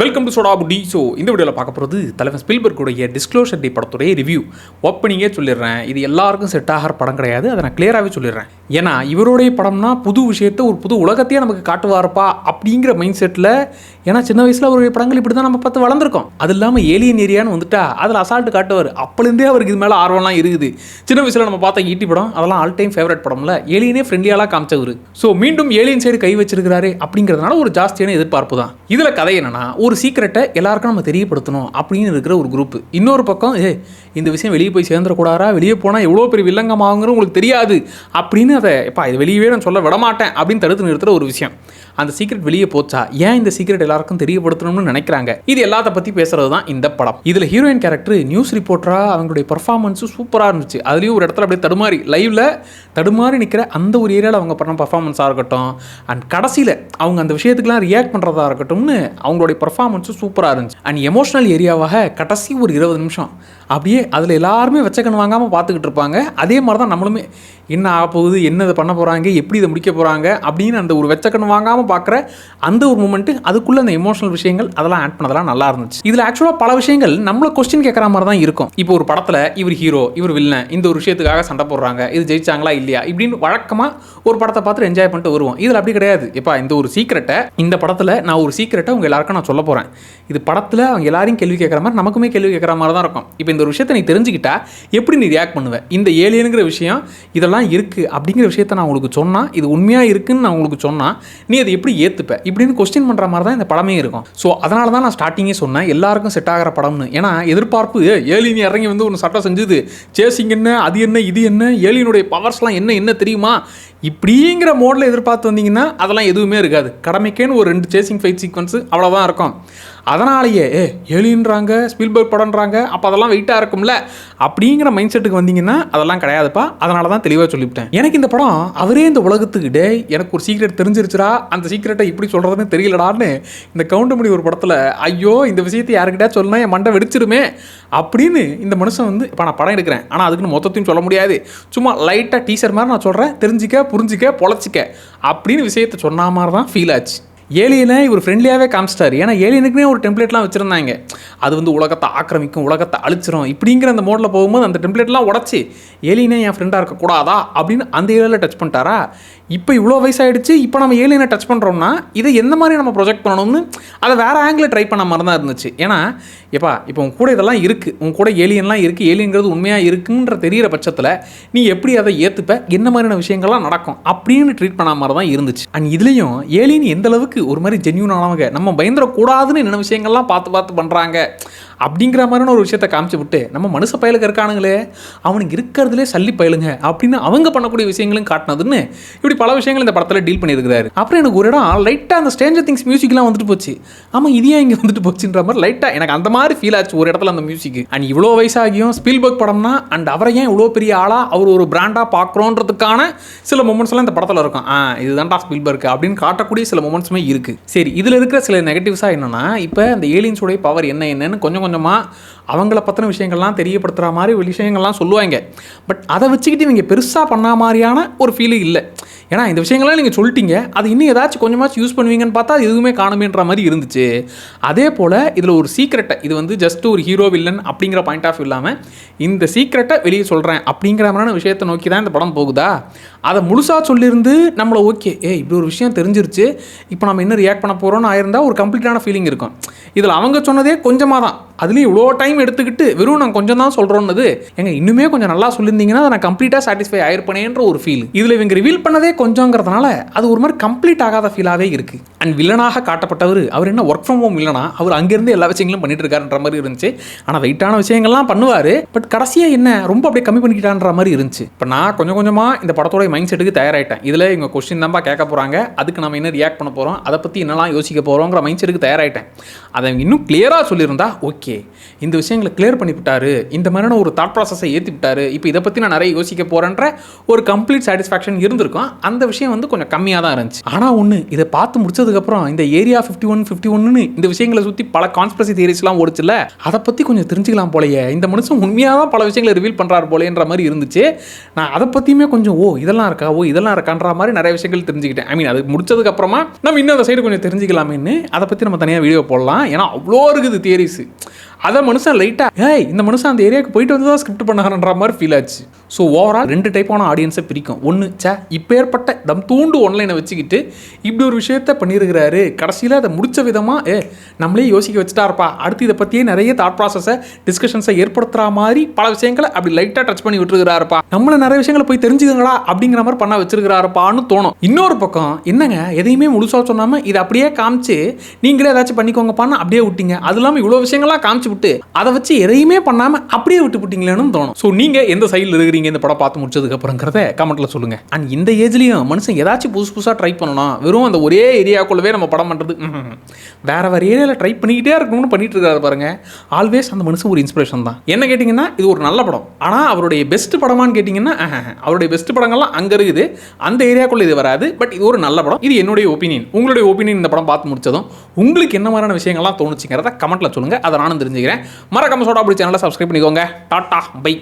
Welcome to soda புடி. So இந்த வீடியோவில் பார்க்க போகிறது தலைவன் ஸ்பீல்பர்க்குடைய டிஸ்க்ளோஷர் டே படத்துடைய ரிவ்யூ. ஓப்பனிங்கே சொல்லிடுறேன், இது எல்லாருக்கும் செட் ஆகிற படம் கிடையாது, அதை நான் கிளியராகவே சொல்லிடுறேன். ஏன்னா இவருடைய படம்னா புது விஷயத்தை ஒரு புது உலகத்தையே நமக்கு காட்டுவார்ப்பா அப்படிங்கிற மைண்ட் செட்டில். ஏன்னா சின்ன வயசில் அவருடைய படங்கள் இப்படி தான் நம்ம பார்த்து வளர்ந்துருக்கோம். அது இல்லாமல் ஏலியன் ஏரியான்னு வந்துட்டா அதில் அசால்ட்டு காட்டுவார். அப்போலேருந்தே அவருக்கு இது மேலே ஆர்வம்லாம் இருக்குது. சின்ன வயசில் நம்ம பார்த்த ஈட்டி படம் அதெல்லாம் ஆல் டைம் ஃபேவரட் படம்ல, ஏலியனே ஃப்ரெண்ட்லியாலாம் காமிச்சவர். ஸோ மீண்டும் ஏலியன் சைடு கை வச்சிருக்கிறாரு அப்படிங்கிறதுனால ஒரு ஜாஸ்தியான எதிர்பார்ப்பு தான். இதில் கதை என்னன்னா, ஒரு சீக்கிரட்டை எல்லாருக்கும் நம்ம தெரியப்படுத்தணும் அப்படின்னு இருக்கிற ஒரு குரூப். இன்னொரு பக்கம் இந்த விஷயம் வெளியே போய் சேர்ந்துடக்கூடாதா, வெளியே போனால் எவ்வளோ பெரிய வில்லங்கமாகுங்கிறது உங்களுக்கு தெரியாது அப்படின்னு அதை இது வெளியவே நான் சொல்ல விடமாட்டேன் அப்படின்னு தடுத்து நிறுத்துகிற ஒரு விஷயம். அந்த சீக்ரெட் வெளியே போச்சா, ஏன் இந்த சீக்ரெட் எல்லாருக்கும் தெரியப்படுத்தணும்னு நினைக்கிறாங்க, இது எல்லாத்த பற்றி பேசுறது தான் இந்த படம். இதில் ஹீரோயின் கேரக்டர் நியூஸ் ரிப்போர்ட்டரா அவங்களுடைய பர்ஃபார்மன்ஸும் சூப்பராக இருந்துச்சு. அதுலேயும் ஒரு இடத்துல அப்படியே தடுமாறி லைவ்ல தடுமாறி நிற்கிற அந்த ஒரு ஏரியாவில் அவங்க பண்ண பர்ஃபார்மன்ஸாக இருக்கட்டும், அண்ட் கடைசியில் அவங்க அந்த விஷயத்துக்குலாம் ரியாக்ட் பண்ணுறதா இருக்கட்டும்னு அவங்களுடைய பர்ஃபார்மன்ஸும் சூப்பராக இருந்துச்சு. அண்ட் எமோஷனல் ஏரியாவாக கடைசி ஒரு 20 நிமிஷம் அப்படியே அதில் எல்லாருமே வச்சக்கண் வாங்காமல் பார்த்துக்கிட்டு இருப்பாங்க. அதே மாதிரி தான் நம்மளுமே என்ன ஆக போகுது, என்ன இதை பண்ண போகிறாங்க, எப்படி இதை முடிக்க போகிறாங்க அப்படின்னு அந்த ஒரு வெச்சக்கண் வாங்காமல் பார்க்குற அந்த ஒரு மூமெண்ட்டு, அதுக்குள்ளே அந்த எமோஷனல் விஷயங்கள் அதெல்லாம் ஆட் பண்ணதெல்லாம் நல்லா இருந்துச்சு. இதில் ஆக்சுவலாக பல விஷயங்கள் நம்மளை கொஸ்டின் கேட்குற மாதிரி தான் இருக்கும். இப்போ ஒரு படத்தில் இவர் ஹீரோ இவர் வில்லன், இந்த ஒரு விஷயத்துக்காக சண்டை போடுறாங்க, இது ஜெயிச்சாங்களா இல்லையா இப்படின்னு வழக்கமாக ஒரு படத்தை பார்த்து என்ஜாய் பண்ணிட்டு வருவோம். இதில் அப்படி கிடையாது. இப்போ இந்த ஒரு சீக்கிரட்டை, இந்த படத்தில் நான் ஒரு சீக்கிரட்டை உங்கள் எல்லாருக்கும் நான் சொல்ல போகிறேன். இது படத்தில் அவங்க எல்லாரையும் கேள்வி கேட்குற மாதிரி நமக்குமே கேள்வி கேட்குற மாதிரி தான் இருக்கும். இப்போ இந்த ஒரு விஷயத்தை நீ தெரிஞ்சுக்கிட்டா எப்படி நீ ரியாக்ட் பண்ணுவேன், இந்த ஏலியனுங்கிற விஷயம் இதெல்லாம் இருக்குது அப்படிங்கிற விஷயத்தை நான் உங்களுக்கு சொன்னால், இது உண்மையாக இருக்குன்னு நான் உங்களுக்கு சொன்னால் நீ அதை எப்படி ஏற்றுப்ப இப்படின்னு கொஸ்டின் பண்ணுற மாதிரி தான் இந்த படமே இருக்கும். ஸோ அதனால தான் நான் ஸ்டார்டிங்கே சொன்னேன் எல்லாருக்கும் செட் ஆகிற படம்னு. ஏன்னா எதிர்பார்ப்பு ஏலியன் இறங்கி வந்து ஒன்று சட்டம் செஞ்சுது, சேசிங் என்ன, அது என்ன, இது என்ன, ஏலியனுடைய பவர்ஸ்லாம் என்ன தெரியுமா இப்படிங்கிற மோடில் எதிர்பார்த்து வந்தீங்கன்னா அதெல்லாம் எதுவுமே இருக்காது. கடமைக்கேன்னு ஒரு 2 சேசிங் ஃபைட் சீக்வன்ஸு அவ்வளோதான் இருக்கும். அதனாலேயே ஏலியன்றாங்க, ஸ்பீல்பர்க் படம்ன்றாங்க, அப்போ அதெல்லாம் வெயிட்டாக இருக்கும்ல அப்படிங்கிற மைண்ட் செட்டுக்கு வந்தீங்கன்னா அதெல்லாம் கிடையாதுப்பா. அதனால தான் தெளிவாக சொல்லிவிட்டேன். எனக்கு இந்த படம் அவரே இந்த உலகத்துக்கு எனக்கு ஒரு சீக்ரெட் தெரிஞ்சிருச்சுரா, அந்த சீக்ரெட்டை இப்படி சொல்கிறதுன்னு தெரியலடான்னு இந்த கவுண்டமணி ஒரு படத்தில் ஐயோ இந்த விஷயத்தை யாருக்கிட்டா சொல்லனா என் மண்டை வெடிச்சிருமே அப்படின்னு இந்த மனுஷன் வந்து இப்போ நான் படம் எடுக்கிறேன், ஆனால் அதுக்குன்னு மொத்தத்தையும் சொல்ல முடியாது, சும்மா லைட்டாக டீசர் மாதிரி நான் சொல்கிறேன், தெரிஞ்சிக்க புரிஞ்சிக்க பொழைச்சிக்க அப்படின்னு விஷயத்தை சொன்ன மாதிரி தான் ஃபீல் ஆச்சு. ஏலியனை இவர் ஃப்ரெண்ட்லியாகவே காமிச்சிட்டார். ஏன்னா ஏலியனுக்குனே ஒரு டெம்ப்ளேட்லாம் வச்சுருந்தாங்க, அது வந்து உலகத்தை ஆக்கிரமிக்கும், உலகத்தை அழிச்சிரும் இப்படிங்கிற அந்த மோடில் போகும்போது அந்த டெம்ப்ளேட்லாம் உடச்சி ஏலியனே என் ஃப்ரெண்டாக இருக்கக்கூடாதா அப்படின்னு அந்த ஏரியாவில் டச் பண்ணிட்டாரா. இப்போ இவ்வளோ வயசாகிடுச்சு, இப்போ நம்ம ஏலியனை டச் பண்ணுறோம்னா இதை எந்த மாதிரி நம்ம ப்ரொஜெக்ட் பண்ணணும்னு அதை வேறு ஆங்கிளில் ட்ரை பண்ண மாதிரி தான் இருந்துச்சு. ஏன்னா இப்போ உன் கூட இதெல்லாம் இருக்குது, உன் கூட ஏலியன்லாம் இருக்குது, ஏலியன்கிறது உண்மையாக இருக்குன்ற தெரிகிற பட்சத்தில் நீ எப்படி அதை ஏற்றுப்ப, என்ன மாதிரியான விஷயங்கள்லாம் நடக்கும் அப்படின்னு ட்ரீட் பண்ண மாதிரி தான் இருந்துச்சு. அண்ட் இதுலேயும் ஏலியன் எந்த அளவுக்கு ஒரு மாதிரி ஜென்யூனானவங்க, நம்ம பயந்துடக்கூடாதுன்னு என்ன விஷயங்கள்லாம் பார்த்து பண்ணுறாங்க அப்படிங்கிற மாதிரியான ஒரு விஷயத்தை காமிச்சு விட்டு நம்ம மனுஷ பயலுக்கு இருக்கானுங்களே அவனுக்கு இருக்கிறதுலே சல்லி பயலுங்க அப்படின்னு அவங்க பண்ணக்கூடிய விஷயங்களும் காட்டினதுன்னு இப்படி பல விஷயங்கள் இந்த படத்தில் டீல் பண்ணியிருக்கிறாரு. அப்புறம் எனக்கு ஒரு இடம் லைட்டாக அந்த ஸ்ட்ரேஞ்சர் திங்ஸ் மியூசிக்லாம் வந்துட்டு போச்சு. ஆமாம் இது ஏன் இங்கே வந்துட்டு போச்சுன்ற மாதிரி லைட்டாக எனக்கு அந்த மாதிரி ஃபீல் ஆச்சு ஒரு இடத்துல அந்த மியூசிக். அண்ட் இவ்வளோ வயசாகியும் ஸ்பீல்பர்க் படம்னா அண்ட் அவரை ஏன் இவ்வளோ பெரிய ஆளாக அவர் ஒரு பிராண்டாக பார்க்குறோன்றதுக்கான சில மொமெண்ட்ஸ் எல்லாம் இந்த படத்தில் இருக்கும். இதுதான்டா ஸ்பீல்பர்க் அப்படின்னு காட்டக்கூடிய சில மொமெண்ட்ஸுமே இருக்குது. சரி, இதில் இருக்கிற சில நெகட்டிவ்ஸாக என்னென்னா, இப்போ அந்த ஏலியன்ஸோடைய பவர் என்னன்னு கொஞ்சம் அவங்கள பற்றின விஷயங்கள்லாம் தெரியப்படுத்துகிற மாதிரி விஷயங்கள்லாம் சொல்லுவாங்க. பட் அதை வச்சுக்கிட்டு இவங்க பெருசாக பண்ண மாதிரியான ஒரு ஃபீலு இல்லை. ஏன்னா இந்த விஷயங்கள்லாம் நீங்கள் சொல்லிட்டீங்க, அது இன்னும் ஏதாச்சும் கொஞ்சமாச்சும் யூஸ் பண்ணுவீங்கன்னு பார்த்தா அது எதுவுமே காணுமேன்ற மாதிரி இருந்துச்சு. அதே போல் இதில் ஒரு சீக்ரெட்டை, இது வந்து ஜஸ்ட் ஒரு ஹீரோ வில்லன் அப்படிங்கிற பாயிண்ட் ஆஃப் இல்லாமல் இந்த சீக்ரெட்டை வெளியே சொல்கிறேன் அப்படிங்கிற மாதிரியான விஷயத்தை நோக்கி தான் இந்த படம் போகுதா. அதை முழுசாக சொல்லியிருந்து நம்மளை ஓகே இப்படி ஒரு விஷயம் தெரிஞ்சிருச்சு, இப்போ நம்ம என்ன ரியாக்ட் பண்ண போகிறோன்னு ஆயிருந்தால் ஒரு கம்ப்ளீட்டான ஃபீலிங் இருக்கும். இதில் அவங்க சொன்னதே கொஞ்சமாக தான், அதுலேயும் இவ்வளோ டைம் எடுத்துக்கிட்டு வெறும் நான் கொஞ்சம் தான் சொல்கிறோன்னது இன்னுமே கொஞ்சம் நல்லா சொல்லியிருந்தீங்கன்னா நான் கம்ப்ளீட்டாக சாட்டிஸ்ஃபை ஆயிருப்பேனேன்ற ஒரு ஃபீல். இதில் இவங்க ரிவீல் பண்ணதே கொஞ்சங்கிறதுனால அது ஒரு மாதிரி கம்ப்ளீட் ஆகாத ஃபீலாகவே இருக்குது. அண்ட் வில்லனாக காட்டப்பட்டவர் அவர் என்ன ஒர்க் ஃப்ரம் ஹோம் வில்லனா, அவர் அங்கேருந்து எல்லா விஷயங்களும் பண்ணிட்டு இருக்காருன்ற மாதிரி இருந்துச்சு. ஆனால் வெயிட்டான விஷயங்கள்லாம் பண்ணுவார், பட் கடைசியாக என்ன ரொம்ப அப்படியே கம்மி பண்ணிக்கிட்டான்ற மாதிரி இருந்துச்சு. இப்போ நான் கொஞ்சம் கொஞ்சமாக இந்த படத்தோட மைண்ட் செட்டுக்கு தயாராகிட்டேன். இதில் இவங்க கொஸ்டின் தான்ப்பா கேட்க போகிறாங்க, அதுக்கு நம்ம என்ன ரியாக்ட் பண்ண போகிறோம், அதை பற்றி என்னெல்லாம் யோசிக்க போகிறோங்கிற மைண்ட் செட்டுக்கு தயாராகிட்டேன். அதை இன்னும் கிளியராக சொல்லியிருந்தா ஓகே இந்த விஷயங்களை கிளியர் பண்ணிவிட்டாரு, இந்த மாதிரியான ஒரு தாட் ப்ராசஸை ஏற்றி விட்டாரு, இப்போ இதை பற்றி நான் நிறைய யோசிக்க போகிறேன்ற ஒரு கம்ப்ளீட் சாட்டிஸ்ஃபேக்ஷன் இருந்திருக்கும். அந்த விஷயம் வந்து கொஞ்சம் கம்மியாக தான் இருந்துச்சு. ஆனால் ஒன்று, இதை பார்த்து முடிச்சதுக்கப்புறம் இந்த ஏரியா 51 இந்த விஷயங்களை சுற்றி பல கான்ஸ்பிரசி தியரிஸ்லாம் ஓடிச்சுல, அதை பற்றி கொஞ்சம் தெரிஞ்சுக்கலாம் போலையே, இந்த மனுஷன் உண்மையாக தான் பல விஷயங்களை ரிவீல் பண்ணுறாரு போலேன்ற மாதிரி இருந்துச்சு. நான் அதை பற்றியுமே கொஞ்சம் இதெல்லாம் இருக்கான்ற மாதிரி நிறைய விஷயங்கள் தெரிஞ்சுக்கிட்டேன். அது முடிச்சதுக்கப்புறமா நம்ம இன்னும் அந்த சைடு கொஞ்சம் தெரிஞ்சுக்கலாமேன்னு அதை பற்றி நம்ம தனியாக வீடியோ போடலாம். ஏன்னா அவ்வளோ இருக்குது தியரிஸு. அதை மனுஷன் லைட்டாக இந்த மனுஷன் அந்த ஏரியாவுக்கு போயிட்டு வந்து தான் ஸ்கிரிப்ட் பண்ணாரன்ற மாதிரி ஃபீல் ஆச்சு. ஸோ ஓவரால் 2 டைப்பான ஆடியன்ஸை பிரிக்கும். ஒன்று, இப்போ ஏற்பட்ட தம் தூண்டு ஒன்லைனை வச்சுக்கிட்டு இப்படி ஒரு விஷயத்த பண்ணியிருக்கிறாரு, கடைசியில் அதை முடித்த விதமாக நம்மளே யோசிக்க வச்சுட்டாருப்பா, அடுத்து இதை பற்றியே நிறைய தாட் ப்ராசஸை டிஸ்கஷன்ஸை ஏற்படுத்துகிற மாதிரி பல விஷயங்களை அப்படி லைட்டாக டச் பண்ணி விட்டுருக்கிறாருப்பா, நம்மளை நிறைய விஷயங்களை போய் தெரிஞ்சுக்கங்களா அப்படிங்கிற மாதிரி பண்ண வச்சிருக்கிறாருப்பான்னு தோணும். இன்னொரு பக்கம் என்னங்க எதையுமே முழுசாக சொன்னாமல் இதை அப்படியே காமிச்சு நீங்களே ஏதாச்சும் பண்ணிக்கோங்கப்பான்னு அப்படியே விட்டீங்க, அது இல்லாமல் இவ்வளோ விஷயங்கள்லாம் காமிச்சு விட்டு அதை வச்சு எதையுமே பண்ணாமல் அப்படியே விட்டுவிட்டீங்களேன்னு தோணும். ஸோ நீங்கள் எந்த சைடில் இருக்கிறீங்க இந்த படம் பார்த்து முடிச்சதுக்கு அப்புறங்கிறத கமெண்ட்ல சொல்லுங்க. அண்ட் இந்த ஏஜ்லயும் மனுஷன் ஏதாச்சும் புதுசாக ட்ரை பண்ணணும், வெறும் அந்த ஒரே ஏரியாக்குள்ளவே நம்ம படம் பண்றது வேற ஏரியாவில் ட்ரை பண்ணிக்கிட்டே இருக்கணும்னு பண்ணிட்டு இருக்காரு பாருங்க. ஆல்வேஸ் அந்த மனுஷன் ஒரு இன்ஸ்பிரேஷன் தான். என்ன கேட்டிங்கன்னா இது ஒரு நல்ல படம், ஆனால் அவருடைய பெஸ்ட் படமான்னு கேட்டிங்கன்னா அவருடைய பெஸ்ட் படங்கள்லாம் அங்கே இருக்குது, அந்த ஏரியாக்குள்ள இது வராது. பட் இது ஒரு நல்ல படம். இது என்னுடைய ஒப்பீனியன். உங்களுடைய ஒப்பீனியன் இந்த படம் பார்த்து முடிச்சதும் உங்களுக்கு என்ன மாதிரியான விஷயங்கள்லாம் தோணுச்சுங்கிறத கமெண்ட்ல சொல்லுங்க, அதை நானும் தெரிஞ்சுக்கிறேன். மறக்காம சோடா அப்படி சேனலை சப்ஸ்கிரைப் பண்ணிக்கோங்க. Tata bye.